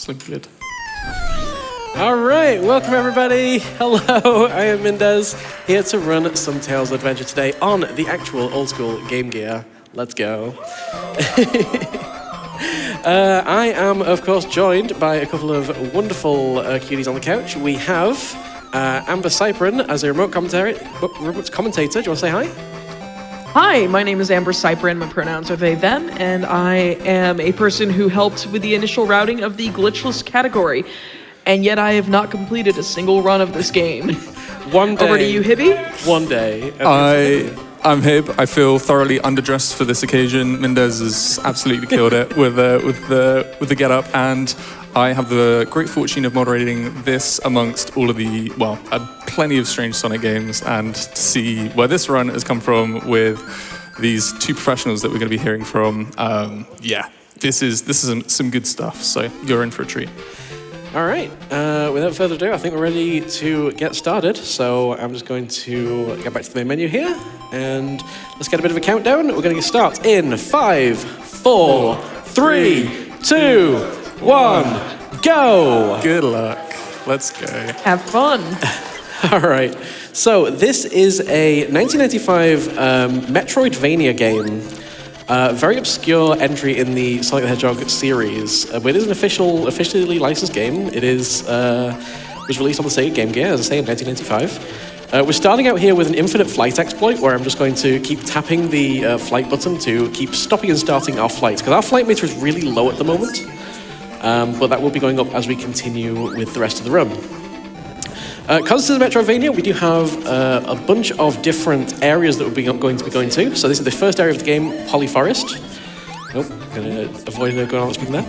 It's looking good. All right, welcome everybody. Hello, I am Mindez, here to run some Tales of Adventure today on the actual old school Game Gear. Let's go. I am, of course, joined by a couple of wonderful cuties on the couch. We have Amber Cyprian as a remote commentator. Do you want to say hi? Hi, my name is Amber Cyprian, my pronouns are they, them, and I am a person who helped with the initial routing of the glitchless category, and yet I have not completed a single run of this game. One day. Over to you, Hibby. One day. I'm Hib. I feel thoroughly underdressed for this occasion. Mindez has absolutely killed it with the get-up, and I have the great fortune of moderating this amongst all of the, well, plenty of strange Sonic games, and to see where this run has come from with these two professionals that we're going to be hearing from. Yeah, this is some good stuff, so you're in for a treat. All right, without further ado, I think we're ready to get started. So I'm just going to get back to the main menu here, and let's get a bit of a countdown. We're going to start in 5, 4, 3, 2, 1, go! Good luck. Let's go. Have fun. All right, so this is a 1995 Metroidvania game. Very obscure entry in the Sonic the Hedgehog series, but it is an officially licensed game. It was released on the Sega Game Gear, as I say, in 1995. We're starting out here with an infinite flight exploit, where I'm just going to keep tapping the flight button to keep stopping and starting our flights, because our flight meter is really low at the moment, but that will be going up as we continue with the rest of the run. Because this is Metroidvania, we do have a bunch of different areas that we're going to be going to. So this is the first area of the game, Polyforest. Oh, I'm going to avoid going on speaking there.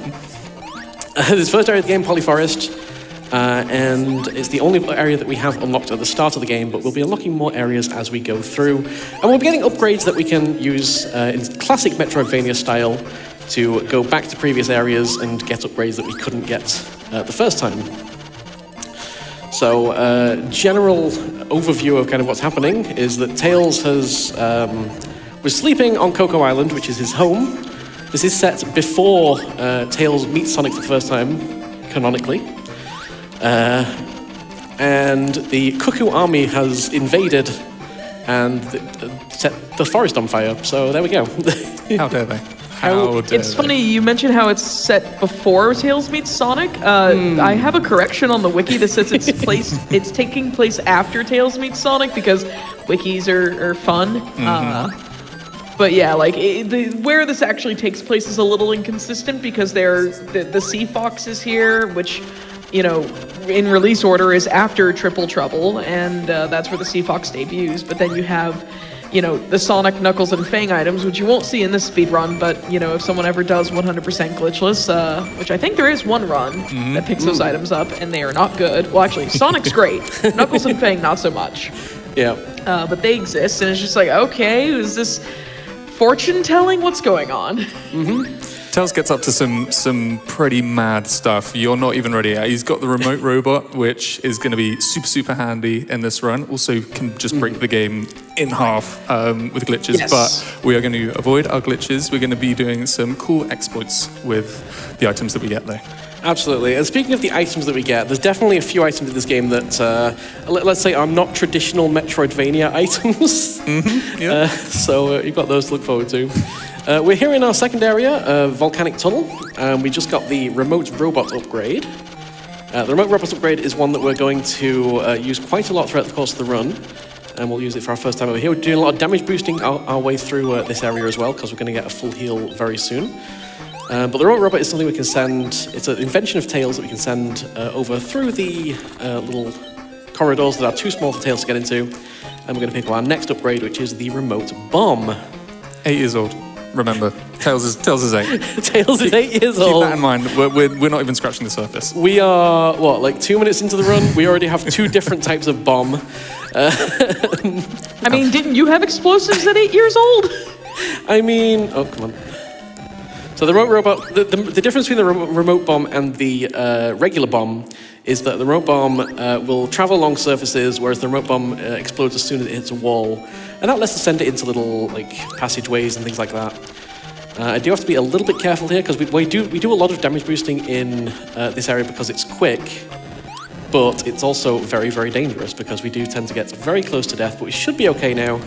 This first area of the game, Polyforest, and it's the only area that we have unlocked at the start of the game, but we'll be unlocking more areas as we go through. And we'll be getting upgrades that we can use in classic Metroidvania style to go back to previous areas and get upgrades that we couldn't get the first time. So, general overview of kind of what's happening is that Tails was sleeping on Cocoa Island, which is his home. This is set before Tails meets Sonic for the first time, canonically. And the Cuckoo Army has invaded and set the forest on fire. So there we go. How dare they? It's funny, you mentioned how it's set before Tails meets Sonic. I have a correction on the wiki that says it's taking place after Tails meets Sonic, because wikis are fun. But yeah, like where this actually takes place is a little inconsistent, because the Sea Fox is here, which, you know, in release order is after Triple Trouble, and that's where the Sea Fox debuts. But then you have, you know, the Sonic, Knuckles, and Fang items, which you won't see in this speedrun, but, you know, if someone ever does 100% glitchless, which I think there is one run that picks those items up, and they are not good. Well, actually, Sonic's great. Knuckles and Fang, not so much. Yeah. But they exist, and it's just like, okay, is this fortune-telling? What's going on? Tails gets up to some pretty mad stuff. You're not even ready yet. He's got the remote robot, which is going to be super handy in this run. Also can just break the game in half with glitches. Yes. But we are going to avoid our glitches. We're going to be doing some cool exploits with the items that we get, though. Absolutely. And speaking of the items that we get, there's definitely a few items in this game that, let's say, are not traditional Metroidvania items. Yeah. So you've got those to look forward to. We're here in our second area, Volcanic Tunnel, and we just got the remote robot upgrade. The remote robot upgrade is one that we're going to use quite a lot throughout the course of the run, and we'll use it for our first time over here. We're doing a lot of damage boosting our way through this area as well, because we're going to get a full heal very soon. But the remote robot is something we can send. It's an invention of Tails that we can send over through the little corridors that are too small for Tails to get into. And we're going to pick up our next upgrade, which is the remote bomb. 8 years old. Remember, Tails is 8. Tails is 8 years old. Keep that in mind. We're not even scratching the surface. We are, what, like 2 minutes into the run? We already have 2 different types of bomb. I mean, didn't you have explosives at 8 years old? I mean, oh, come on. So the remote robot, the difference between the remote bomb and the regular bomb is that the remote bomb will travel along surfaces, whereas the remote bomb explodes as soon as it hits a wall. And that lets us send it into little like passageways and things like that. I do have to be a little bit careful here because we do a lot of damage boosting in this area because it's quick, but it's also very, very dangerous because we do tend to get very close to death, but we should be okay now.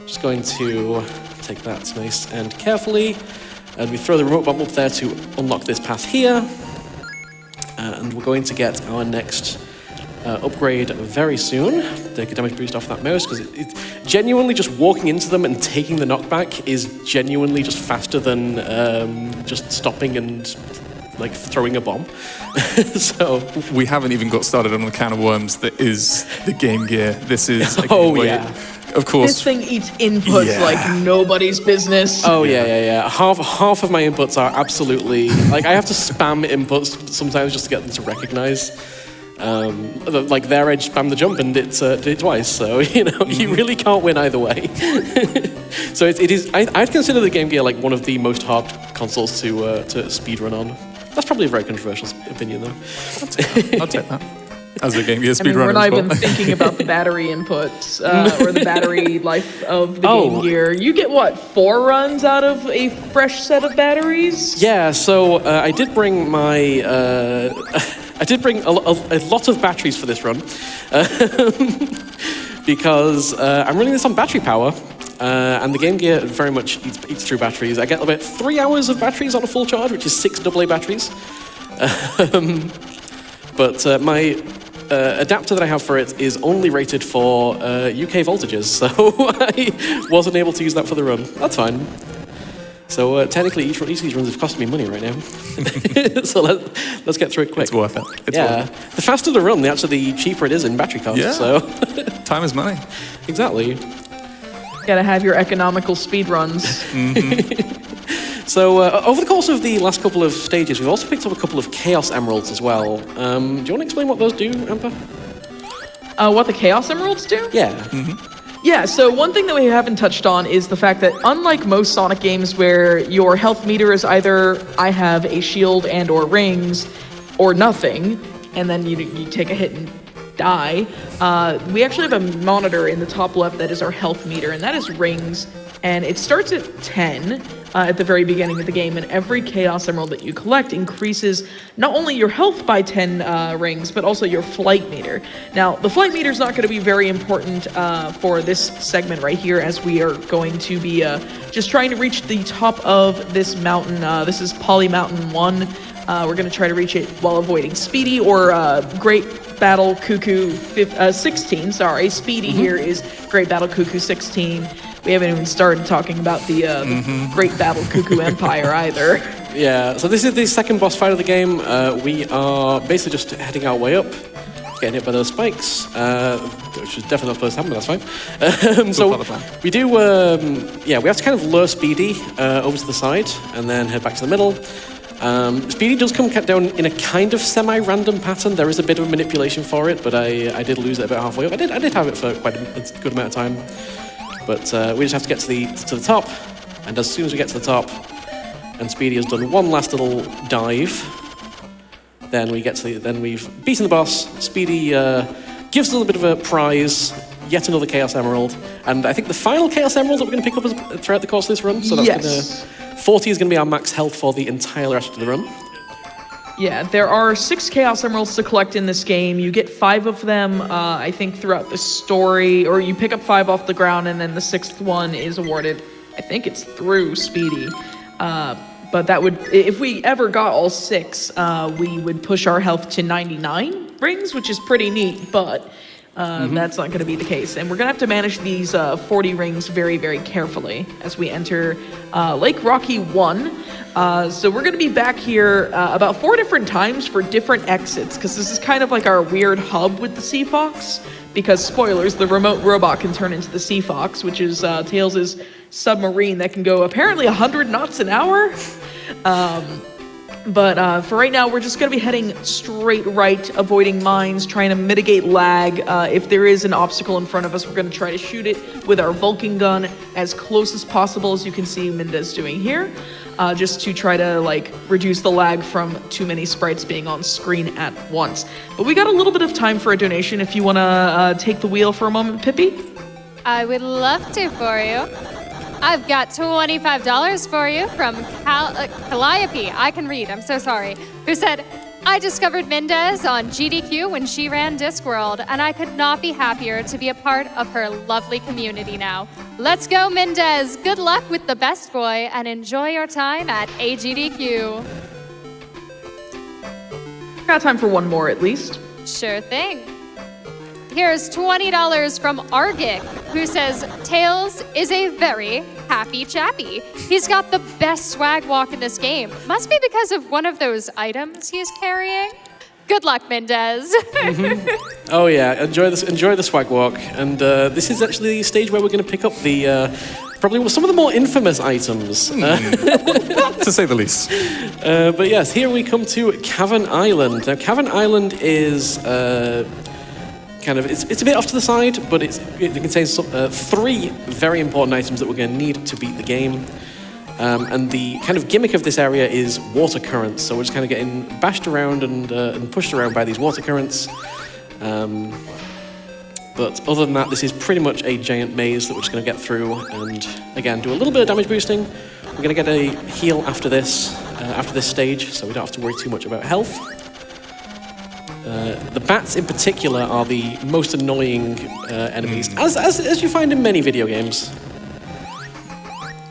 Just going to take that nice and carefully, and we throw the remote bomb up there to unlock this path here, and we're going to get our next upgrade very soon. Take a damage boost off that mouse, because it genuinely just walking into them and taking the knockback is genuinely just faster than just stopping and like throwing a bomb. So we haven't even got started on the can of worms that is the Game Gear. This is a Oh, way, yeah. of course. This thing eats inputs Yeah. like nobody's business. Oh yeah. Half of my inputs are absolutely like I have to spam inputs sometimes just to get them to recognize. Like there, I spam the jump and it did it twice. So you really can't win either way. So it is. I'd consider the Game Gear like one of the most hard consoles to speedrun on. That's probably a very controversial opinion, though. I'll take that. As a Game Gear I mean, we're speedrunner not as well. even thinking about the battery inputs or the battery life of the Oh. Game Gear. You get, what, 4 runs out of a fresh set of batteries? Yeah. So I did bring my. I did bring a lot of batteries for this run because I'm running this on battery power. And the Game Gear very much eats through batteries. I get about 3 hours of batteries on a full charge, which is 6 AA batteries. But my adapter that I have for it is only rated for UK voltages, so I wasn't able to use that for the run. That's fine. So technically, each of these runs have cost me money right now. So let's get through it quick. It's worth it. It's yeah, worth it. the faster the run, the cheaper it is in battery cost. Yeah. So Time is money. exactly. Gotta have your economical speed runs. So over the course of the last couple of stages, we've also picked up a couple of Chaos Emeralds as well. Do you want to explain what those do, Amber? What the Chaos Emeralds do? Yeah. Yeah, so one thing that we haven't touched on is the fact that unlike most Sonic games where your health meter is either I have a shield and or rings or nothing, and then you take a hit and die, we actually have a monitor in the top left that is our health meter, and that is rings, and it starts at 10 at the very beginning of the game, and every Chaos Emerald that you collect increases not only your health by 10 rings, but also your flight meter. Now, the flight meter is not going to be very important for this segment right here, as we are going to be just trying to reach the top of this mountain. This is Poly Mountain 1. We're going to try to reach it while avoiding Speedy or Great Battle Cuckoo 16. Sorry, Speedy here is Great Battle Cuckoo 16. We haven't even started talking about the Great Battle Cuckoo Empire either. Yeah, so this is the second boss fight of the game. We are basically just heading our way up, getting hit by those spikes, which is definitely not supposed to happen, but that's fine. So we do, we have to kind of lure Speedy over to the side and then head back to the middle. Speedy does come down in a kind of semi-random pattern. There is a bit of manipulation for it, but I did lose it about halfway up. I did have it for quite a good amount of time. But we just have to get to the top, and as soon as we get to the top, and Speedy has done one last little dive, then we've beaten the boss. Speedy gives us a little bit of a prize, yet another Chaos Emerald, and I think the final Chaos Emerald that we're going to pick up throughout the course of this run. So that's 40 is going to be our max health for the entire rest of the run. Yeah, there are 6 Chaos Emeralds to collect in this game. You get 5 of them, I think, throughout the story, or you pick up 5 off the ground, and then the 6th one is awarded. I think it's through Speedy. But that would, if we ever got all 6, we would push our health to 99 rings, which is pretty neat, but that's not going to be the case. And we're going to have to manage these 40 rings very, very carefully as we enter Lake Rocky 1. So we're going to be back here about 4 different times for different exits, because this is kind of like our weird hub with the Sea Fox, because, spoilers, the remote robot can turn into the Sea Fox, which is Tails' submarine that can go apparently 100 knots an hour. But for right now, we're just going to be heading straight right, avoiding mines, trying to mitigate lag. If there is an obstacle in front of us, we're going to try to shoot it with our Vulcan gun as close as possible, as you can see Mindez doing here, just to try to reduce the lag from too many sprites being on screen at once. But we got a little bit of time for a donation if you want to take the wheel for a moment, Pippy. I would love to for you. I've got $25 for you from Calliope. I can read, I'm so sorry. Who said, I discovered Mindez on GDQ when she ran Discworld, and I could not be happier to be a part of her lovely community now. Let's go, Mindez. Good luck with the best boy, and enjoy your time at AGDQ. Got time for one more at least. Sure thing. Here's $20 from Argic, who says, Tails is a very happy chappy. He's got the best swag walk in this game. Must be because of one of those items he's carrying. Good luck, Mindez. Oh yeah, enjoy the swag walk. And this is actually the stage where we're going to pick up the probably some of the more infamous items. To say the least. But yes, here we come to Cavern Island. Now, Cavern Island is it's a bit off to the side, but it contains 3 very important items that we're going to need to beat the game. And the kind of gimmick of this area is water currents. So we're just kind of getting bashed around and pushed around by these water currents. But other than that, this is pretty much a giant maze that we're just going to get through and, again, do a little bit of damage boosting. We're going to get a heal after this stage, so we don't have to worry too much about health. The bats in particular are the most annoying enemies, as you find in many video games.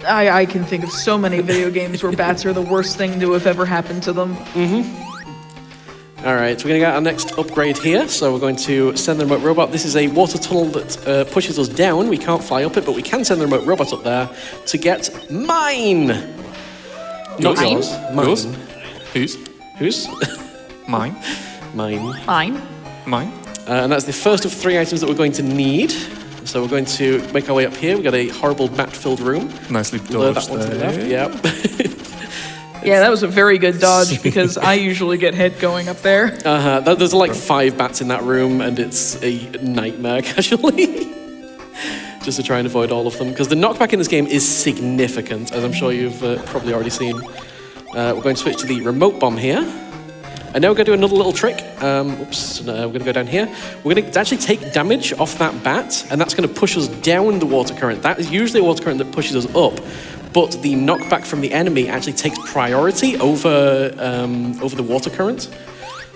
I can think of so many video games where bats are the worst thing to have ever happened to them. All right, so we're going to get our next upgrade here. So we're going to send the remote robot. This is a water tunnel that pushes us down. We can't fly up it, but we can send the remote robot up there to get mine. Not yours. Mine. Yours? Whose? Mine. Mine. Mine. And that's the first of 3 items that we're going to need. So we're going to make our way up here. We've got a horrible bat-filled room. Nicely Lower dodged that one to the left. there. Yep. Yeah, that was a very good dodge because I usually get hit going up there. There's like 5 bats in that room, and it's a nightmare, casually. Just to try and avoid all of them. Because the knockback in this game is significant, as I'm sure you've probably already seen. We're going to switch to the remote bomb here. And now we're going to do another little trick. We're going to go down here. We're going to actually take damage off that bat, and that's going to push us down the water current. That is usually a water current that pushes us up, but the knockback from the enemy actually takes priority over the water current.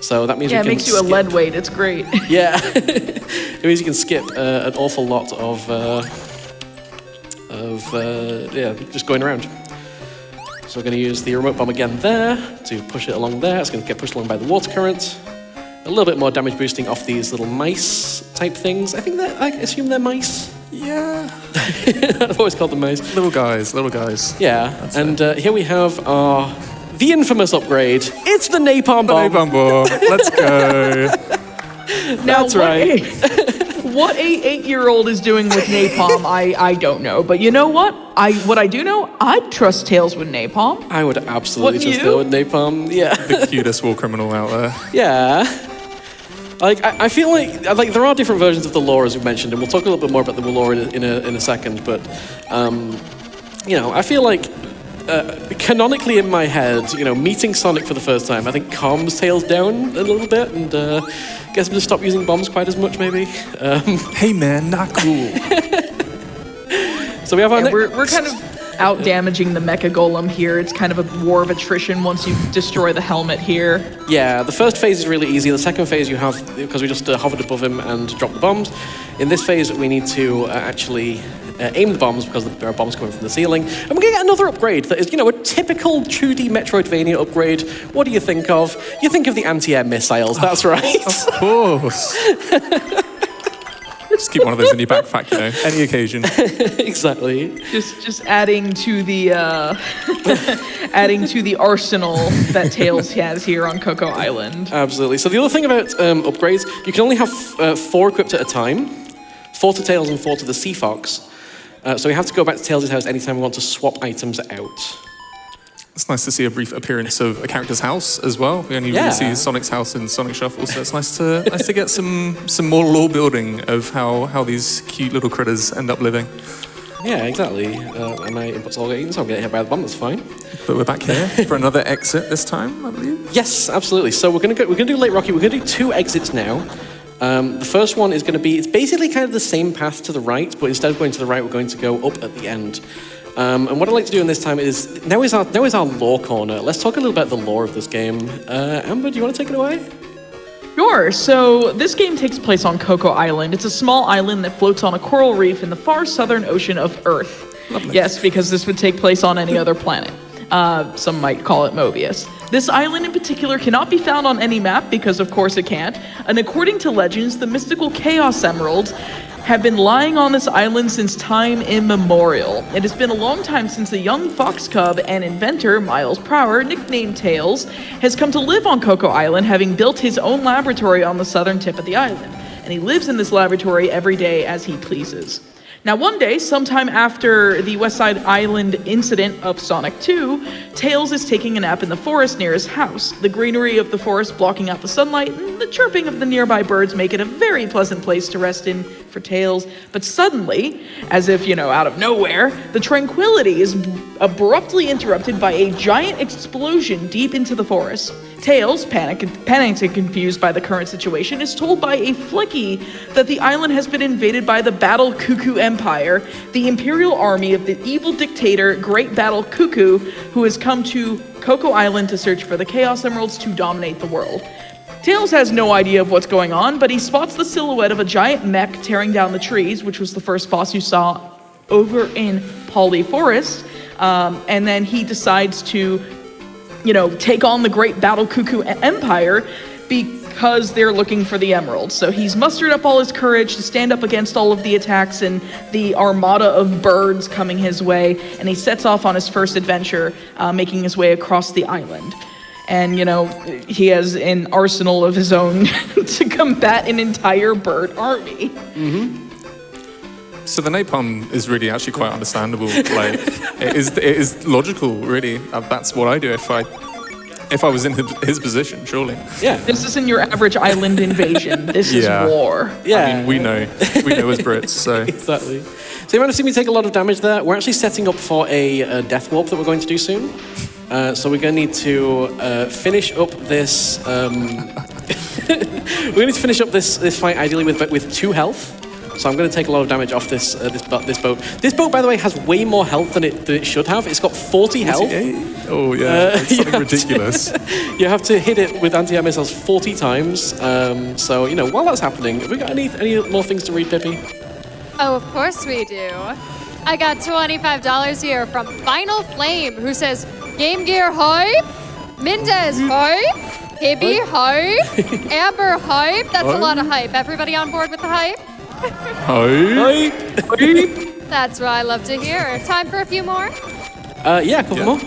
So that means we can it makes you a lead weight. It's great. Yeah, it means you can skip an awful lot of just going around. So we're going to use the remote bomb again there to push it along there. It's going to get pushed along by the water current. A little bit more damage boosting off these little mice type things. I assume they're mice. Yeah. I've always called them mice. Little guys. Yeah, and here we have the infamous upgrade. It's the napalm bomb. Napalm bomb. Let's go. That's right. What a 8-year-old is doing with napalm, I don't know. But you know what? What I do know, I'd trust Tails with napalm. I would absolutely Wouldn't trust you? Tails with napalm. Yeah. The cutest war criminal out there. Yeah. Like, I feel like there are different versions of the lore, as we've mentioned, and we'll talk a little bit more about the lore in a second, but, I feel like, canonically in my head, meeting Sonic for the first time, I think calms Tails down a little bit, and gets him to stop using bombs quite as much, maybe. Hey man, not cool. So we have our We're kind of out-damaging the Mecha Golem here. It's kind of a war of attrition once you destroy the helmet here. Yeah, the first phase is really easy. The second phase you have, because we just hovered above him and dropped the bombs. In this phase, we need to actually aim the bombs because there are bombs coming from the ceiling. And we're going to get another upgrade that is, a typical 2D Metroidvania upgrade. What do you think of? You think of the anti-air missiles, that's right. Of course. Just keep one of those in your backpack, any occasion. Exactly. Just adding to the arsenal that Tails has here on Coco Island. Absolutely. So the other thing about upgrades, you can only have 4 equipped at a time. 4 to Tails and 4 to the Sea Fox. So we have to go back to Tails' house anytime we want to swap items out. It's nice to see a brief appearance of a character's house as well. We only really see Sonic's house in Sonic Shuffle, so it's nice to get some more lore building of how these cute little critters end up living. Yeah, exactly. And my inputs all get eaten, so I'm getting hit by the bomb. That's fine. But we're back here for another exit this time, I believe. Yes, absolutely. So we're gonna do Lake Rocky. We're gonna do 2 exits now. The first one is going to be, it's basically kind of the same path to the right, but instead of going to the right, we're going to go up at the end. And what I'd like to do in this time is, now is our lore corner. Let's talk a little about the lore of this game. Amber, do you want to take it away? Sure. So this game takes place on Coco Island. It's a small island that floats on a coral reef in the far southern ocean of Earth. Lovely. Yes, because this would take place on any other planet. Some might call it Mobius. This island in particular cannot be found on any map because of course it can't. And according to legends, the mystical Chaos Emeralds have been lying on this island since time immemorial. It has been a long time since a young fox cub and inventor, Miles Prower, nicknamed Tails, has come to live on Coco Island, having built his own laboratory on the southern tip of the island. And he lives in this laboratory every day as he pleases. Now one day, sometime after the West Side Island incident of Sonic 2, Tails is taking a nap in the forest near his house. The greenery of the forest blocking out the sunlight and the chirping of the nearby birds make it a very pleasant place to rest in for Tails. But suddenly, as if, out of nowhere, the tranquility is abruptly interrupted by a giant explosion deep into the forest. Tails, panicked and confused by the current situation, is told by a Flicky that the island has been invaded by the Battle Cuckoo Empire, the imperial army of the evil dictator Great Battle Cuckoo, who has come to Coco Island to search for the Chaos Emeralds to dominate the world. Tails has no idea of what's going on, but he spots the silhouette of a giant mech tearing down the trees, which was the first boss you saw over in Poly Forest, and then he decides to take on the Great Battle Cuckoo Empire because they're looking for the emeralds. So he's mustered up all his courage to stand up against all of the attacks and the armada of birds coming his way, and he sets off on his first adventure, making his way across the island. And, he has an arsenal of his own to combat an entire bird army. Mm-hmm. So the napalm is really actually quite understandable. Like, it is logical, really. That's what I do if I was in his position, surely. Yeah. This isn't your average island invasion. This is war. Yeah. I mean, we know as Brits, so. Exactly. So you might have seen me take a lot of damage there. We're actually setting up for a death warp that we're going to do soon. So we're going to need to finish up this. We're going to need to finish up this fight ideally with 2 health. So I'm going to take a lot of damage off this boat. This boat, by the way, has way more health than it should have. It's got 40 health. Oh yeah, it's something ridiculous. You have to hit it with anti-air missiles 40 times. So while that's happening, have we got any more things to read, Pippy? Oh, of course we do. I got $25 here from Final Flame, who says, Game Gear hype, Mindez hype, Hibby hype, Amber hype. That's a lot of hype. Everybody on board with the hype? Hype. That's what I love to hear. Time for a few more? Yeah, a couple more.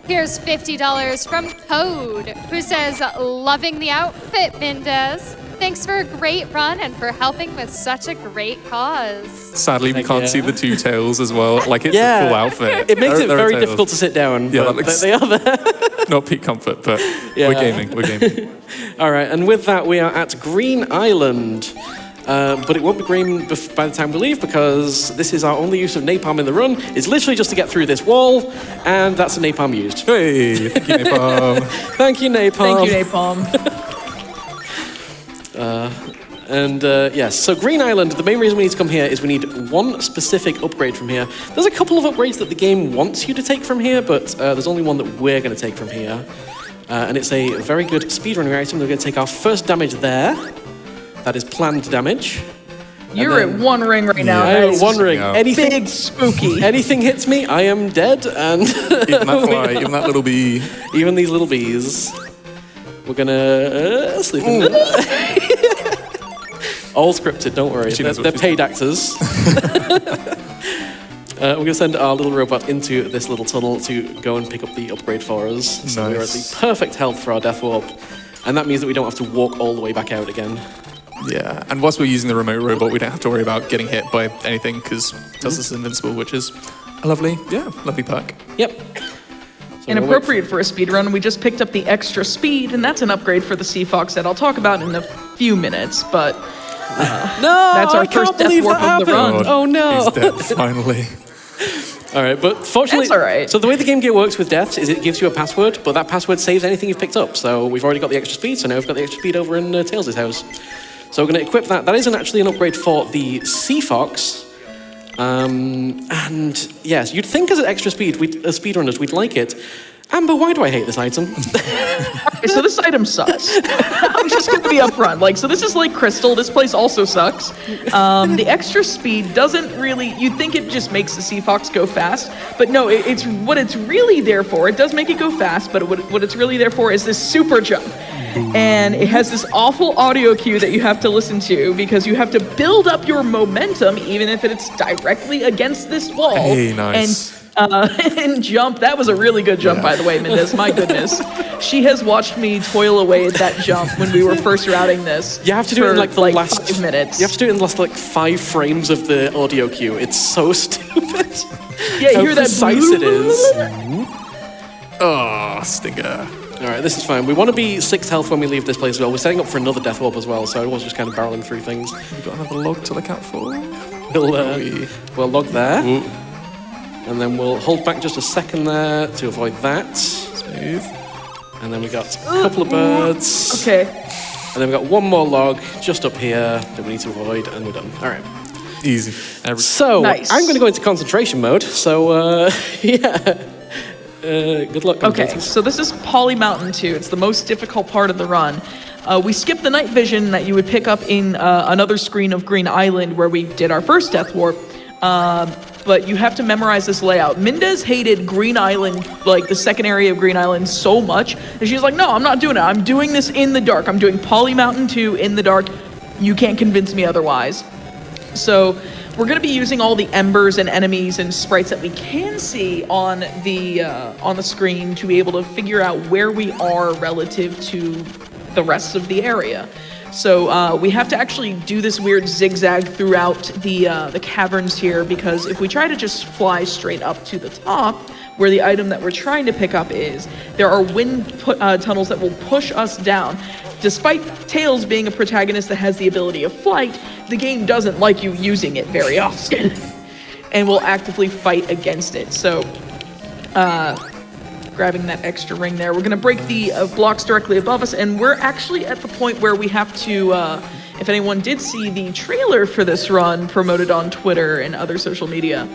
Here's $50 from Code, who says, loving the outfit, Mindez. Thanks for a great run and for helping with such a great cause. Sadly, we can't see the 2 tails as well. Like, it's a full outfit. It makes it very difficult to sit down. Yeah, but they are there. Not peak comfort, but we're gaming. All right, and with that, we are at Green Island. But it won't be green by the time we leave because this is our only use of napalm in the run. It's literally just to get through this wall, and that's a napalm used. Hey, thank you, napalm. Thank you, napalm. Thank you, napalm. Yes, so Green Island, the main reason we need to come here is we need one specific upgrade from here. There's a couple of upgrades that the game wants you to take from here, but there's only one that we're going to take from here. And it's a very good speedrunning item. We're going to take our first damage there. That is planned damage. You're at 1 ring right now. I'm at 1 ring. Yeah. Anything big spooky. Anything hits me, I am dead. And Even that fly, even that little bee. Even these little bees. We're gonna sleep in bed. All scripted, don't worry. They're paid actors. We're going to send our little robot into this little tunnel to go and pick up the upgrade for us. So we're at the perfect health for our death warp. And that means that we don't have to walk all the way back out again. Yeah, and whilst we're using the remote robot, we don't have to worry about getting hit by anything because it tells us invincible, which is a lovely perk. Yep. And appropriate for a speedrun, we just picked up the extra speed, and that's an upgrade for the Sea Fox that I'll talk about in a few minutes, but that's our first death warp of the run. Oh no! He's dead, finally. All right, but fortunately, that's all right. So the way the Game Gear works with deaths is it gives you a password, but that password saves anything you've picked up. So we've already got the extra speed, so now we've got the extra speed over in Tails' house. So we're going to equip that. That isn't actually an upgrade for the Sea Fox. And yes, you'd think as an extra speed, as speedrunners, we'd like it. Amber, why do I hate this item? Okay, so this item sucks. I'm just going to be upfront. Like, so this is like Crystal. This place also sucks. The extra speed doesn't really. You'd think it just makes the Sea Fox go fast, but no. It's what it's really there for. It does make it go fast, but what it's really there for is this super jump. And it has this awful audio cue that you have to listen to because you have to build up your momentum, even if it's directly against this wall. Hey, nice. And jump. That was a really good jump, by the way, Mindez. My goodness. She has watched me toil away at that jump when we were first routing this. You have to do it in like the last 5 minutes. You have to do it in the last like 5 frames of the audio cue. It's so stupid. Yeah, you How hear that precise it is. Oh, stinker. All right, this is fine. We want to be 6 health when we leave this place as well. We're setting up for another death orb as well, so I was just kind of barreling through things. We've got another log to look out for. We'll log there. Ooh. And then we'll hold back just a second there to avoid that. Smooth. And then we got a couple of birds. Okay. And then we got one more log just up here that we need to avoid, and we're done. All right. Easy. So Nice. I'm going to go into concentration mode. So yeah. Good luck. Okay, so this is Poly Mountain 2. It's the most difficult part of the run. We skipped the night vision that you would pick up in another screen of Green Island where we did our first Death Warp. But you have to memorize this layout. Mindez hated Green Island, like the second area of Green Island, so much that she's like, no, I'm not doing it. I'm doing this in the dark. I'm doing Poly Mountain 2 in the dark. You can't convince me otherwise. So we're going to be using all the embers and enemies and sprites that we can see on the screen to be able to figure out where we are relative to the rest of the area. So we have to actually do this weird zigzag throughout the caverns here, because if we try to just fly straight up to the top, where the item that we're trying to pick up is, there are wind tunnels that will push us down. Despite Tails being a protagonist that has the ability of flight, the game doesn't like you using it very often, and will actively fight against it. So, grabbing that extra ring there, we're gonna break the blocks directly above us, and we're actually at the point where we have to, if anyone did see the trailer for this run promoted on Twitter and other social media,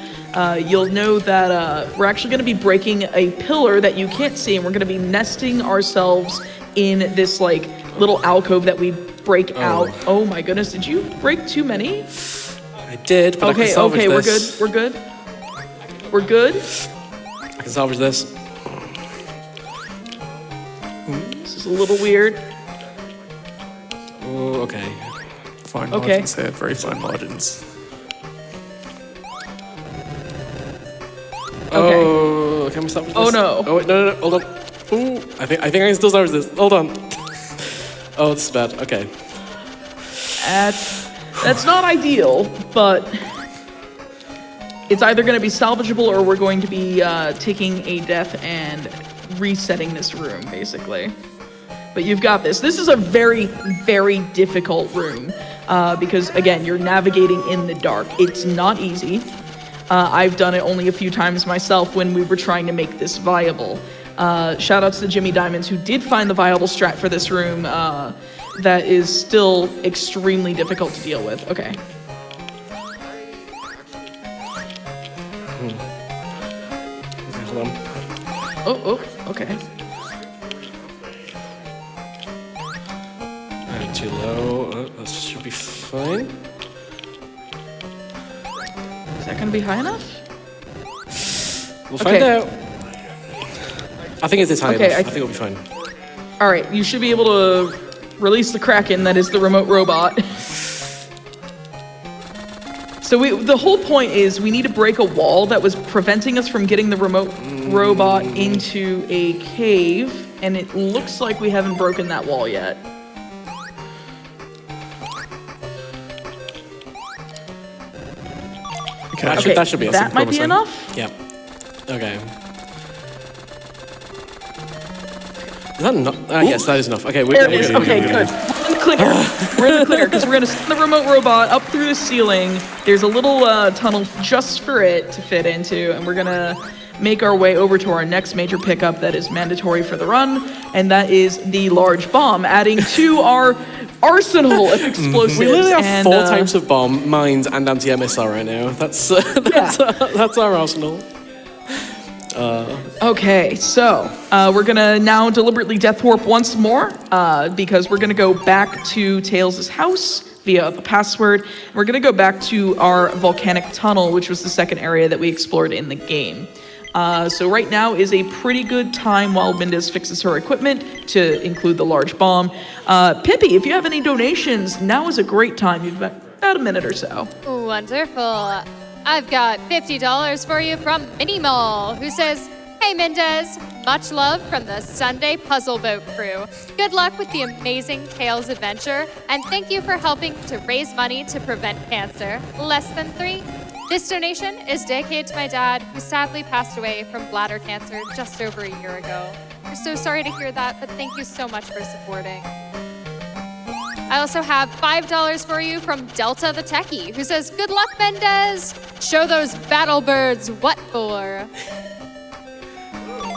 you'll know that we're actually gonna be breaking a pillar that you can't see, and we're gonna be nesting ourselves in this like little alcove that we break out. Oh my goodness, did you break too many? I did, but I can salvage this. We're good. We're good. I can salvage this. This is a little weird. Oh, okay. Fine Okay. margins here, very fine margins. Oh, can we salvage this? Oh, no. Oh wait, no, hold on. Ooh, I think I can still salvage this. Hold on. Oh, this is bad. Okay. That's not ideal, but it's either going to be salvageable or we're going to be taking a death and resetting this room, basically. But you've got this. This is a very, very difficult room because, again, you're navigating in the dark. It's not easy. I've done it only a few times myself when we were trying to make this viable. Shout outs to Jimmy Diamonds, who did find the viable strat for this room that is still extremely difficult to deal with. Okay. Hold on. Oh, okay. Too low. That should be fine. Is that going to be high enough? We'll find Okay. out. I think it is high Okay, enough. I think it'll be fine. All right, you should be able to release the Kraken, that is the remote robot. So the whole point is we need to break a wall that was preventing us from getting the remote robot into a cave, and it looks like we haven't broken that wall yet. Okay. That should be that might be promising. enough. Yep. Okay. Is that enough? Yes, that is enough. Okay, There it is. Okay, good. We're in the clear. We're in the clear because we're gonna send the remote robot up through the ceiling. There's a little tunnel just for it to fit into, and we're gonna make our way over to our next major pickup that is mandatory for the run, and that is the large bomb, adding to our arsenal of explosives. We literally have and, 4 types of bomb, mines, and anti-MSR right now. That's our arsenal. Okay, so we're gonna now deliberately death warp once more because we're gonna go back to Tails' house via the password. We're gonna go back to our volcanic tunnel, which was the second area that we explored in the game. So right now is a pretty good time while Mindez fixes her equipment to include the large bomb. Pippy, if you have any donations, now is a great time. You've got about a minute or so. Wonderful. I've got $50 for you from Mini Mall, who says, "Hey Mindez, much love from the Sunday Puzzle Boat crew. Good luck with the amazing Tails adventure, and thank you for helping to raise money to prevent cancer. Less than 3. This donation is dedicated to my dad, who sadly passed away from bladder cancer just over a year ago. We're so sorry to hear that, but thank you so much for supporting." I also have $5 for you from Delta the Techie, who says, "Good luck, Mindez. Show those battle birds what for."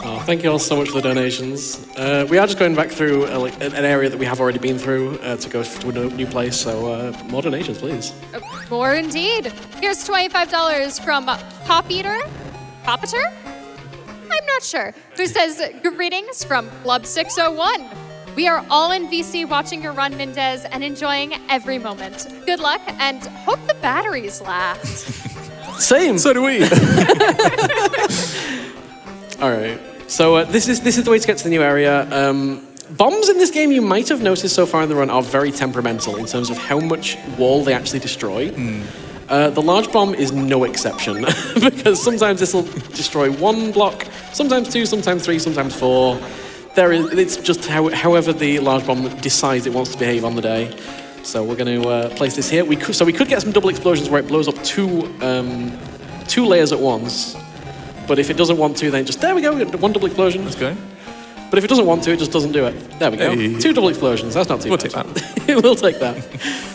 Oh, thank you all so much for the donations. We are just going back through an area that we have already been through to go to a new place, so more donations, please. More indeed. Here's $25 from Popeater? I'm not sure. Who says, "Greetings from Club 601. We are all in VC watching your run, Mindez, and enjoying every moment. Good luck, and hope the batteries last." Same. So do we. All right. So this is the way to get to the new area. Bombs in this game, you might have noticed so far in the run, are very temperamental in terms of how much wall they actually destroy. The large bomb is no exception because sometimes this will destroy 1 block, sometimes 2, sometimes 3, sometimes 4. It's just however the large bomb decides it wants to behave on the day. So we're going to place this here. We could get some double explosions where it blows up 2 layers at once. But if it doesn't want to, then there we go, 1 double explosion. Let's go. But if it doesn't want to, it just doesn't do it. There we go. Hey. 2 double explosions. That's not too bad. We'll take that. We'll take that.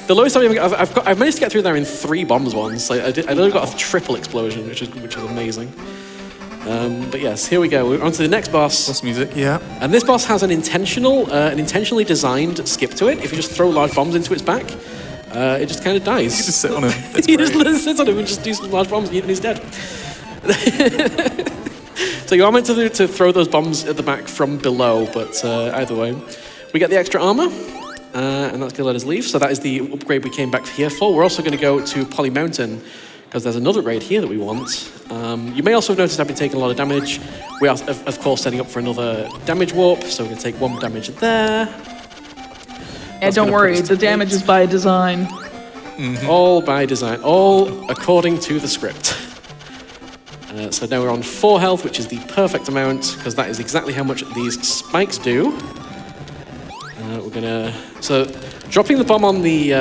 The lowest I've managed to get through there in 3 bombs once. I literally got a triple explosion, which is amazing. But yes, here we go. We're on to the next boss. Boss music, yeah. And this boss has an intentionally designed skip to it. If you just throw large bombs into its back, it just kind of dies. You just sit on him. It's He great. just sits on him and just do some large bombs and he's dead. So you are meant to throw those bombs at the back from below, but either way. We get the extra armor, and that's going to let us leave. So that is the upgrade we came back here for. We're also going to go to Poly Mountain, because there's another raid here that we want. You may also have noticed I've been taking a lot of damage. We are, of course, setting up for another damage warp, so we're going to take 1 damage there. Yeah, don't worry, the damage is by design. All by design, all according to the script. So now we're on 4 health, which is the perfect amount, because that is exactly how much these spikes do. So dropping the bomb on the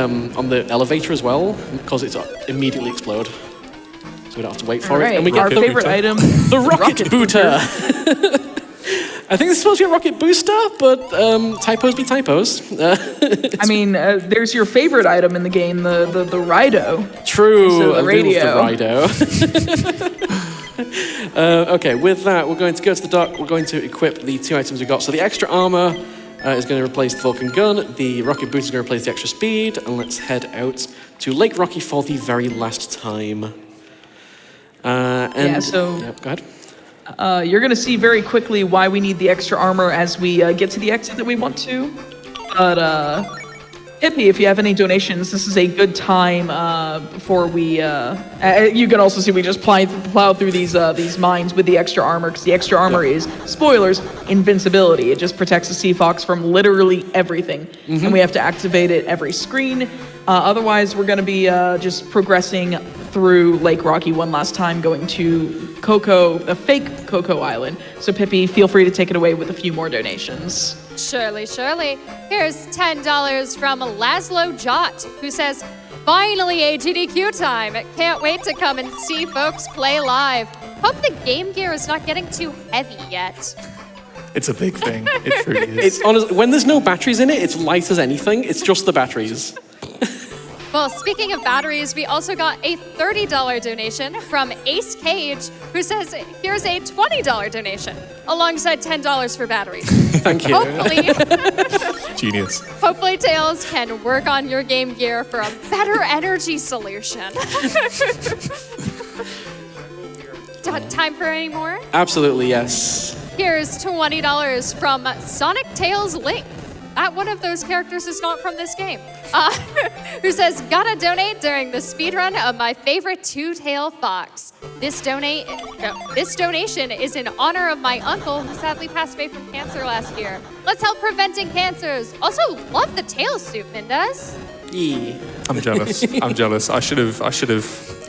elevator as well, causes it to immediately explode. So we don't have to wait for it. And we get our favorite item, the rocket booter. I think this is supposed to be a rocket booster, but typos be typos. I mean, there's your favorite item in the game, the Rido. True, So the a radio. little Rido. Okay, with that, we're going to go to the dock. We're going to equip the 2 items we got. So the extra armor is going to replace the Vulcan gun. The rocket booster is going to replace the extra speed. And let's head out to Lake Rocky for the very last time. Go ahead. You're going to see very quickly why we need the extra armor as we get to the exit that we want to. But, Hippie, if you have any donations, this is a good time before we... you can also see we just plow through these mines with the extra armor, because the extra armor is, spoilers, invincibility. It just protects the Sea Fox from literally everything. And we have to activate it every screen. Otherwise, we're going to be just progressing through Lake Rocky one last time, going to Cocoa, the fake Cocoa Island. So, Pippy, feel free to take it away with a few more donations. Surely. Here's $10 from Laszlo Jot, who says, "Finally a GDQ time. Can't wait to come and see folks play live. Hope the Game Gear is not getting too heavy yet." It's a big thing. It truly is. It's honestly, when there's no batteries in it, it's light as anything. It's just the batteries. Well, speaking of batteries, we also got a $30 donation from Ace Cage, who says, here's a $20 donation, alongside $10 for batteries. Thank you. Hopefully, Genius. hopefully Tails can work on your Game Gear for a better energy solution. Time for any more? Absolutely, yes. Here's $20 from Sonic Tails Link. One of those characters is not from this game. Who says, gotta donate during the speedrun of my favorite two-tail fox. This donation is in honor of my uncle who sadly passed away from cancer last year. Let's help preventing cancers. Also, love the tail suit, Mindez. Yeah. I'm jealous. I'm jealous. I should have.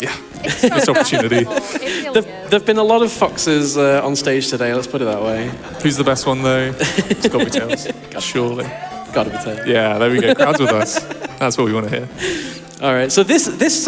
Yeah. This opportunity. It really is. There've been a lot of foxes on stage today, let's put it that way. Who's the best one though? It's got to be Tails. Surely. Gotta be Tails. Yeah, there we go. Crowds with us. That's what we want to hear. All right, so this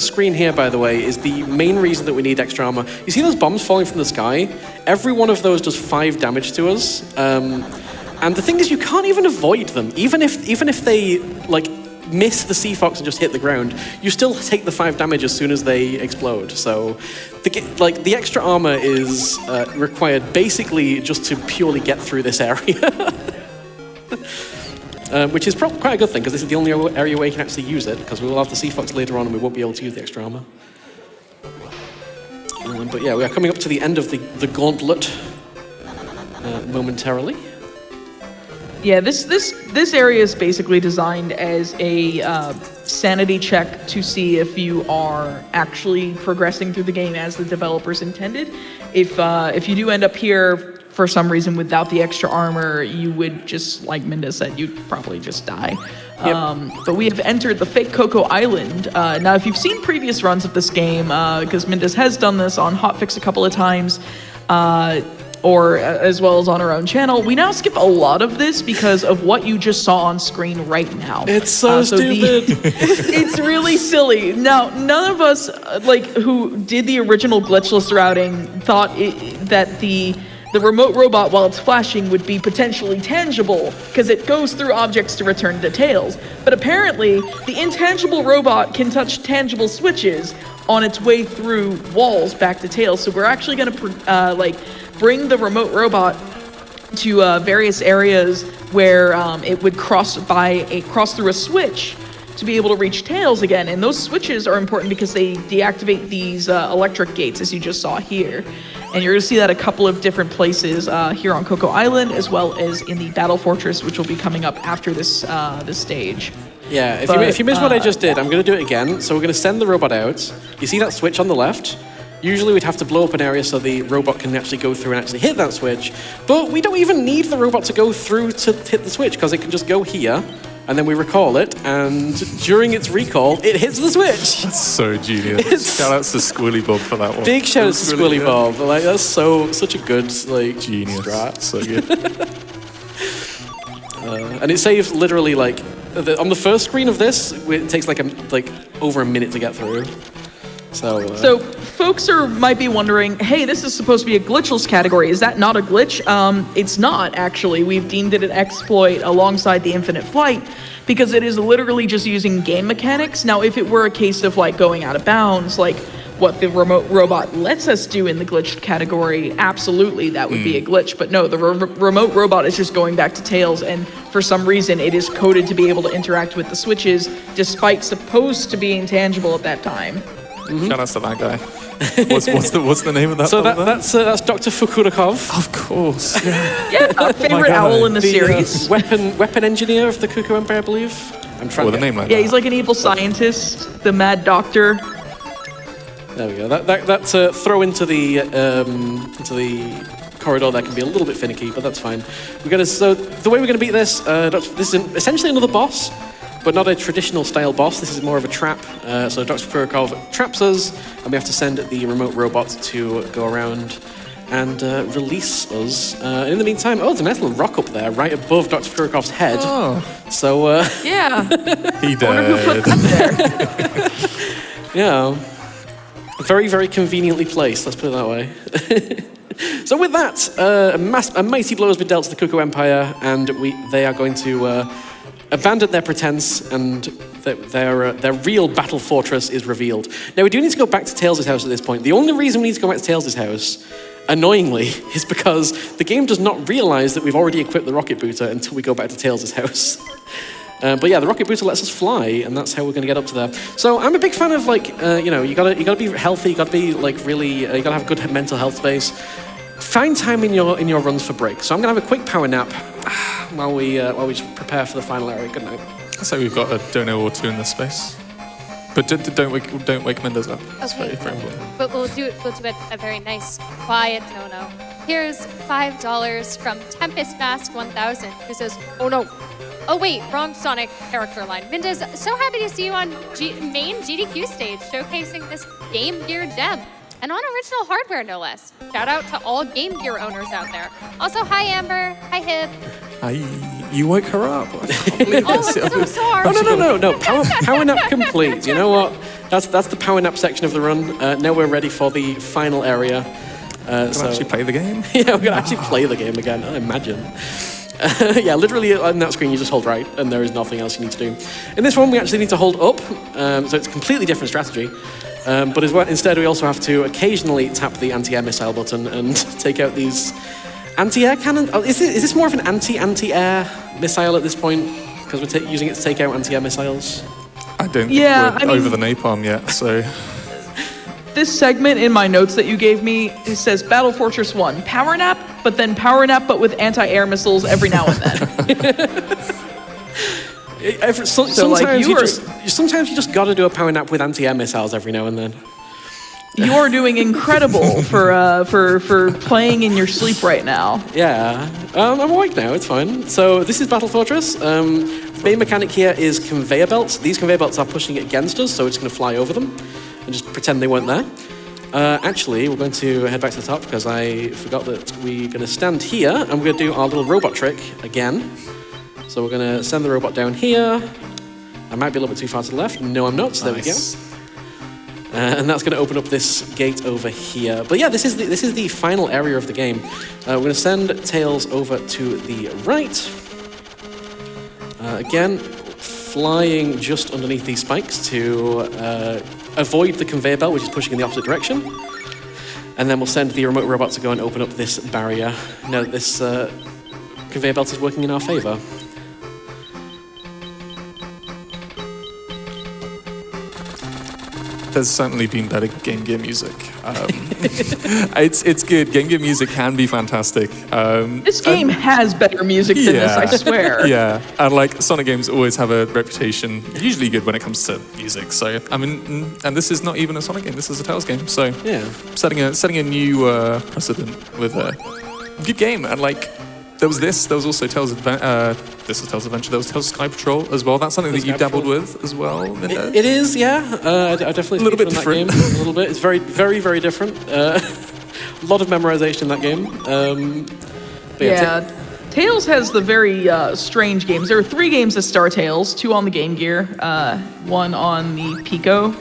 screen here, by the way, is the main reason that we need extra armor. You see those bombs falling from the sky? Every one of those does 5 damage to us. And the thing is, you can't even avoid them. Even if they, like, miss the Sea Fox and just hit the ground, you still take the 5 damage as soon as they explode. So, the extra armor is required basically just to purely get through this area. Which is quite a good thing, because this is the only area where you can actually use it, because we will have the Sea Fox later on and we won't be able to use the extra armor. But yeah, we are coming up to the end of the gauntlet momentarily. Yeah, this area is basically designed as a sanity check to see if you are actually progressing through the game as the developers intended. If you do end up here for some reason without the extra armor, you would just, like Mindez said, you'd probably just die. Yep. But we have entered the fake Cocoa Island. Now, if you've seen previous runs of this game, because Mindez has done this on Hotfix a couple of times, or as well as on our own channel, we now skip a lot of this because of what you just saw on screen right now. It's so stupid. It's really silly. Now, none of us, who did the original glitchless routing, thought that the remote robot, while it's flashing, would be potentially tangible, because it goes through objects to return to Tails. But apparently, the intangible robot can touch tangible switches on its way through walls back to Tails. So we're actually going to bring the remote robot to various areas where it would cross through a switch to be able to reach Tails again. And those switches are important because they deactivate these electric gates, as you just saw here. And you're going to see that a couple of different places here on Cocoa Island, as well as in the Battle Fortress, which will be coming up after this stage. Yeah, if you missed what I just did, I'm going to do it again. So we're going to send the robot out. You see that switch on the left? Usually we'd have to blow up an area so the robot can actually go through and actually hit that switch. But we don't even need the robot to go through to hit the switch, because it can just go here, and then we recall it, and during its recall, it hits the switch. That's so genius. Shout out to Squilly Bob for that one. Big shout out to Squilly Bob. Like, that's such a good genius strat. So good. And it saves literally on the first screen of this, it takes over a minute to get through. So folks might be wondering, hey, this is supposed to be a glitchless category. Is that not a glitch? It's not, actually. We've deemed it an exploit alongside the infinite flight because it is literally just using game mechanics. Now, if it were a case of going out of bounds, like what the remote robot lets us do in the glitched category, absolutely, that would be a glitch. But no, the remote robot is just going back to Tails, and for some reason, it is coded to be able to interact with the switches, despite supposed to be intangible at that time. Mm-hmm. Shout out to that guy. What's the name of that? So that's Dr. Fukurakov. Of course. Yeah, our favorite owl in the series. Weapon engineer of the Cuckoo Empire, I believe. I'm trying. With a name like that. that. He's like an evil scientist, the Mad Doctor. There we go. That throw into the corridor that can be a little bit finicky, but that's fine. So the way we're gonna beat this, this is essentially another boss, but not a traditional style boss. This is more of a trap. So Dr. Fukurakov traps us, and we have to send the remote robot to go around and release us. In the meantime, there's a metal rock up there, right above Dr. Furakov's head. Oh. So, yeah. He I wonder who put that there. Yeah. Very, very conveniently placed, let's put it that way. So with that, a mighty blow has been dealt to the Cuckoo Empire, and they are going to abandon their pretense, and their real battle fortress is revealed. Now, we do need to go back to Tails' house at this point. The only reason we need to go back to Tails' house, annoyingly, is because the game does not realize that we've already equipped the rocket booter until we go back to Tails' house. But yeah, the rocket booster lets us fly, and that's how we're going to get up to there. So I'm a big fan of like, you gotta be healthy, you gotta be like really, you gotta have good mental health space. Find time in your runs for breaks. So I'm gonna have a quick power nap while we prepare for the final area. Good night. So we've got a dono or two in this space, but don't wake Mindez up. It's Okay, very important. but we'll do a very nice, quiet dono. Here's $5 from Tempest Mask 1000, who says, "Oh no. Oh wait, wrong Sonic character line. Mindez, so happy to see you on main GDQ stage, showcasing this Game Gear gem. And on original hardware, no less. Shout out to all Game Gear owners out there. Also, hi Amber, hi Hib. You woke her up. Oh, I'm so sorry. Oh, no. Power nap complete. You know what? That's the power nap section of the run. Now we're ready for the final area. So actually play the game? Yeah, we're gonna actually play the game again, I imagine. Yeah, literally on that screen you just hold right and there is nothing else you need to do. In this one we actually need to hold up, so it's a completely different strategy. But instead we also have to occasionally tap the anti-air missile button and take out these anti-air cannon. Oh, is this more of an anti-air missile at this point? Because we're using it to take out anti-air missiles? I don't think we're over the napalm yet, so... This segment in my notes that you gave me, it says Battle Fortress 1, power nap, but then power nap, but with anti-air missiles every now and then. Sometimes you just got to do a power nap with anti-air missiles every now and then. You are doing incredible for playing in your sleep right now. Yeah, I'm awake now, it's fine. So this is Battle Fortress. The main mechanic here is conveyor belts. These conveyor belts are pushing against us, so it's going to fly over them and just pretend they weren't there. Actually, we're going to head back to the top because I forgot that we're going to stand here and we're going to do our little robot trick again. So we're going to send the robot down here. I might be a little bit too far to the left. No, I'm not. So there we go. And that's going to open up this gate over here. But yeah, this is the final area of the game. We're going to send Tails over to the right. Again, flying just underneath these spikes to avoid the conveyor belt, which is pushing in the opposite direction. And then we'll send the remote robot to go and open up this barrier. Now that this conveyor belt is working in our favor. There's certainly been better Game Gear music. It's good. Game Gear music can be fantastic. This game has better music than this, I swear. Yeah, and like Sonic games always have a reputation, usually good when it comes to music. So I mean, and this is not even a Sonic game. This is a Tails game. So yeah, setting a new precedent with a good game. And like there was this. There was also Tails this is Tails Adventure. There was Tails Sky Patrol as well. That's something that you dabbled with as well. It is, yeah. I definitely a little bit different. That game a little bit. It's very, very, very different. A lot of memorization in that game. But yeah, Tails has the very strange games. There are 3 games that star Tails, 2 on the Game Gear, 1 on the Pico,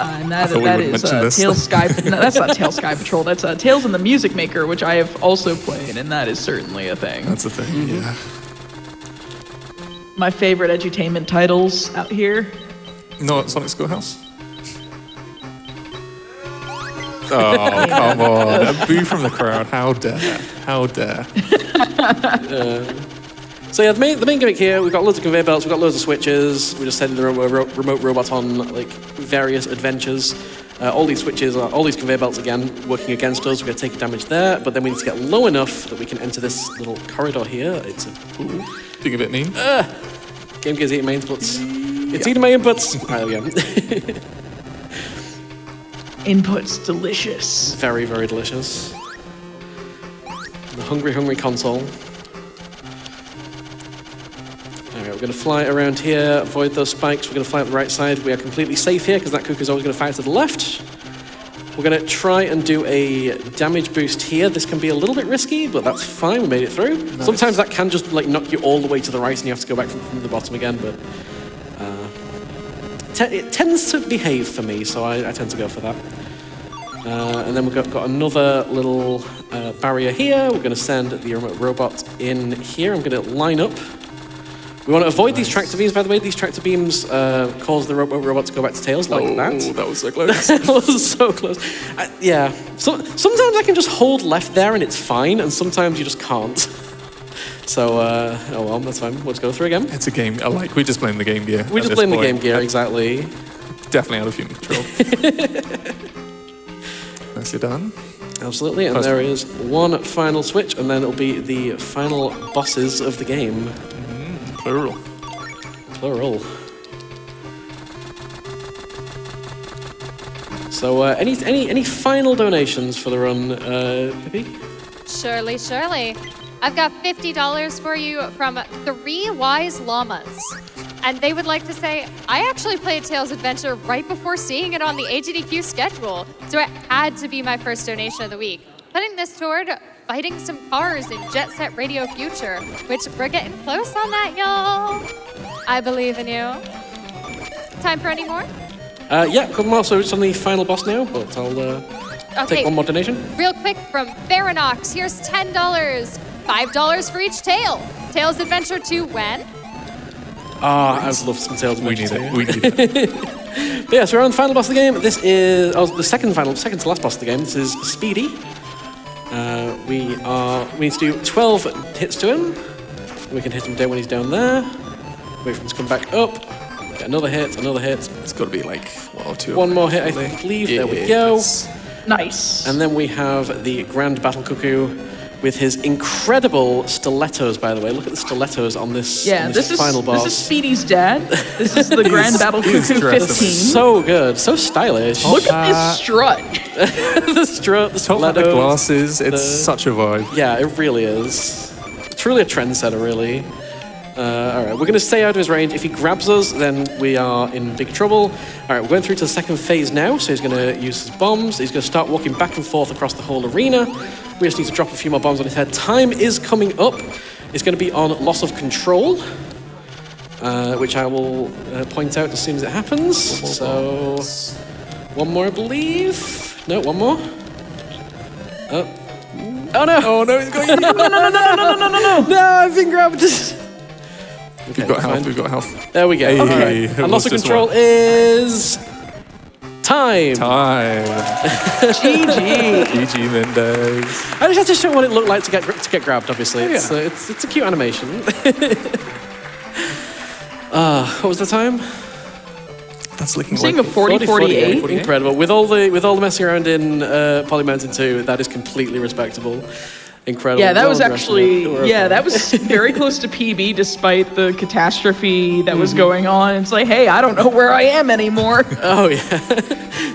and that is Tails Sky. No, that's not Tails Sky Patrol. That's Tails and the Music Maker, which I have also played, and that is certainly a thing. That's a thing. Yeah. My favorite edutainment titles out here. Not Sonic Schoolhouse. Oh, come on. A boo from the crowd. How dare. How dare. So yeah, the main gimmick here, we've got loads of conveyor belts, we've got loads of switches, we're just sending the remote robot on like various adventures. All these switches, all these conveyor belts again, working against us, we're going to take damage there, but then we need to get low enough that we can enter this little corridor here. It's a... Ooh. Being a bit mean. Game Gear's eating my inputs. It's eating my inputs! Alright, there we go. Inputs delicious. Very, very delicious. The hungry, hungry console. Alright, we're going to fly around here, avoid those spikes. We're going to fly up the right side. We are completely safe here because that cuckoo's always going to fire to the left. We're going to try and do a damage boost here. This can be a little bit risky, but that's fine. We made it through. Nice. Sometimes that can just like knock you all the way to the right and you have to go back from the bottom again, but it tends to behave for me, so I tend to go for that. And then we've got another little barrier here. We're going to send the remote robot in here. I'm going to line up We want to avoid these tractor beams, by the way. These tractor beams cause the robot to go back to Tails like that. Oh, that was so close. That was so close. Yeah. So, sometimes I can just hold left there and it's fine, and sometimes you just can't. So, oh well, that's fine. Let's go through again. It's a game. We just blame the Game Gear. We just blame the Game Gear, exactly. Definitely out of human control. Nicely done. Absolutely, and there is one final switch, and then it'll be the final bosses of the game. Plural. Plural. So, any final donations for the run, Pippi? Surely, surely. I've got $50 for you from 3 Wise Llamas. And they would like to say, I actually played Tails Adventure right before seeing it on the AGDQ schedule, so it had to be my first donation of the week. Putting this toward fighting some cars in Jet Set Radio Future, which we're getting close on that, y'all. I believe in you. Time for any more? Yeah, a couple more. So it's on the final boss now, but I'll take one more donation. Real quick from Farinox, here's $10. $5 for each tail. Tails Adventure 2 when? I've loved some Tails We Adventure need 2. it. We need it. But yeah, so we're on the final boss of the game. This is the second to last boss of the game. This is Speedy. We need to do 12 hits to him. We can hit him down when he's down there. Wait for him to come back up. Get another hit, another hit. It's got to be like 1 or 2. One more hit, I believe. There we go. Nice. And then we have the Grand Battle Cuckoo with his incredible stilettos, by the way. Look at the stilettos on this, this final boss. This is Speedy's dad. This is the Grand Battle Cuckoo 15. So good, so stylish. Look at this strut. The strut, the Top hat, the stilettos. glasses. It's such a vibe. Yeah, it really is. Truly a trendsetter, really. All right, we're going to stay out of his range. If he grabs us, then we are in big trouble. All right, we're going through to the second phase now. So he's going to use his bombs. He's going to start walking back and forth across the whole arena. We just need to drop a few more bombs on his head. Time is coming up. It's going to be on loss of control, which I will point out as soon as it happens. So, one more, I believe. No, one more. Oh no! Oh no, he's got you. No. No, I've been grabbed. Okay, We've got health. fine. We've got health. There we go. Hey, Okay. who And loss of lost this control one? is time. Time. GG. GG Mindez. I just have to show what it looked like to get grabbed. Obviously, Oh, yeah. it's a cute animation. What was the time? That's looking I'm seeing like a 40-48. Incredible. With all the messing around in Poly Mountain 2, that is completely respectable. Incredible. Yeah, that Well was done, actually, Russell. that was very close to PB despite the catastrophe that was going on. It's like, hey, I don't know where I am anymore. Oh yeah,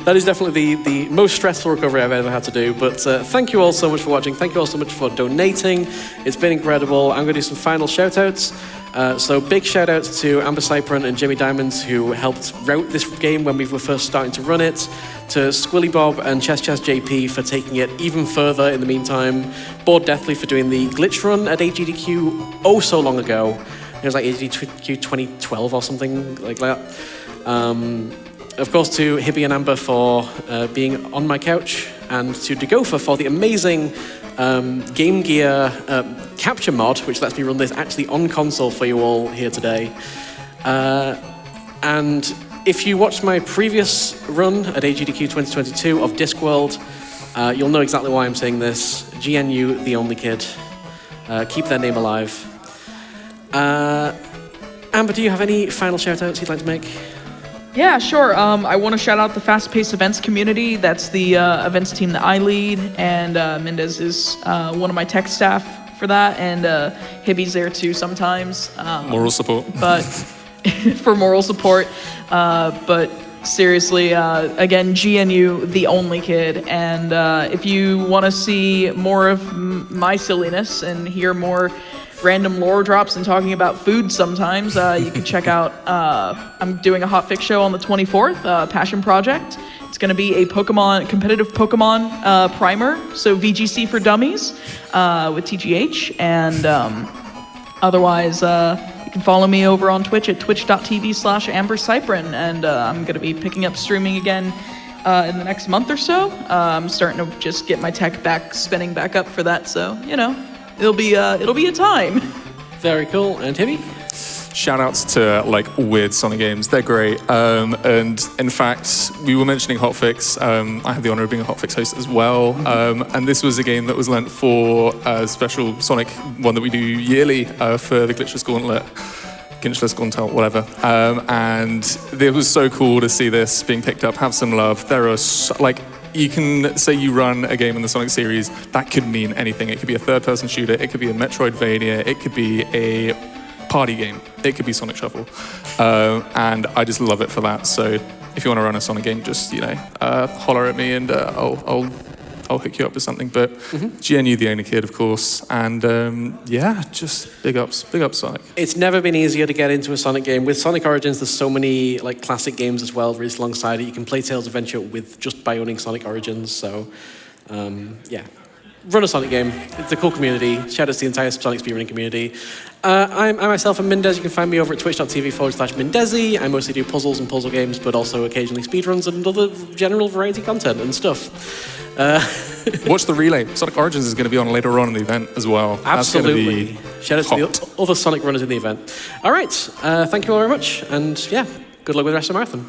that is definitely the most stressful recovery I've ever had to do. But thank you all so much for watching. Thank you all so much for donating. It's been incredible. I'm going to do some final shout outs. So big shout outs to Amber Cyprian and Jimmy Diamonds who helped route this game when we were first starting to run it, to Squilly Bob and Chess JP for taking it even further in the meantime, Bored Deathly for doing the glitch run at AGDQ oh so long ago. It was like AGDQ 2012 or something like that. Of course to Hibby and Amber for being on my couch, and to Degopher for the amazing Game Gear capture mod, which lets me run this actually on console for you all here today. And if you watched my previous run at AGDQ 2022 of Discworld, you'll know exactly why I'm saying this. GNU, the only kid. Keep their name alive. Amber, do you have any final shout-outs you'd like to make? Yeah, sure. I want to shout out the Fast Paced Events community. That's the events team that I lead, and Mindez is one of my tech staff for that, and Hibby's there too sometimes. Moral support. But for moral support. But seriously, again, GNU, the only kid. And if you want to see more of my silliness and hear more random lore drops and talking about food sometimes, you can check out, I'm doing a hotfix show on the 24th, Passion Project. It's going to be a competitive Pokemon primer, so VGC for dummies with TGH. And otherwise, you can follow me over on Twitch at twitch.tv/AmberCyprian. And I'm going to be picking up streaming again in the next month or so. I'm starting to just get my tech spinning back up for that, so, you know. It'll be a time. Very cool. And Hibby? shout outs to like weird Sonic games. They're great. And in fact, we were mentioning Hotfix. I have the honor of being a Hotfix host as well. And this was a game that was lent for a special Sonic one that we do yearly for the Glitchless Gauntlet. Glitchless Gauntlet, whatever. And it was so cool to see this being picked up, have some love. There are you can say you run a game in the Sonic series, that could mean anything. It could be a third-person shooter, it could be a Metroidvania, it could be a party game, it could be Sonic Shuffle. And I just love it for that. So if you want to run a Sonic game, just, holler at me and I'll hook you up with something. But GNU the only kid, of course. And just big ups Sonic. It's never been easier to get into a Sonic game. With Sonic Origins, there's so many like classic games as well released alongside it. You can play Tales of Adventure with just by owning Sonic Origins. So run a Sonic game. It's a cool community. Shout out to the entire Sonic speedrunning community. I myself am Mindez. You can find me over at twitch.tv/Mindezi. I mostly do puzzles and puzzle games, but also occasionally speedruns and other general variety content and stuff. Watch the relay. Sonic Origins is going to be on later on in the event as well. Absolutely. Shout out to the other Sonic runners in the event. All right. Thank you all very much. And good luck with the rest of the marathon.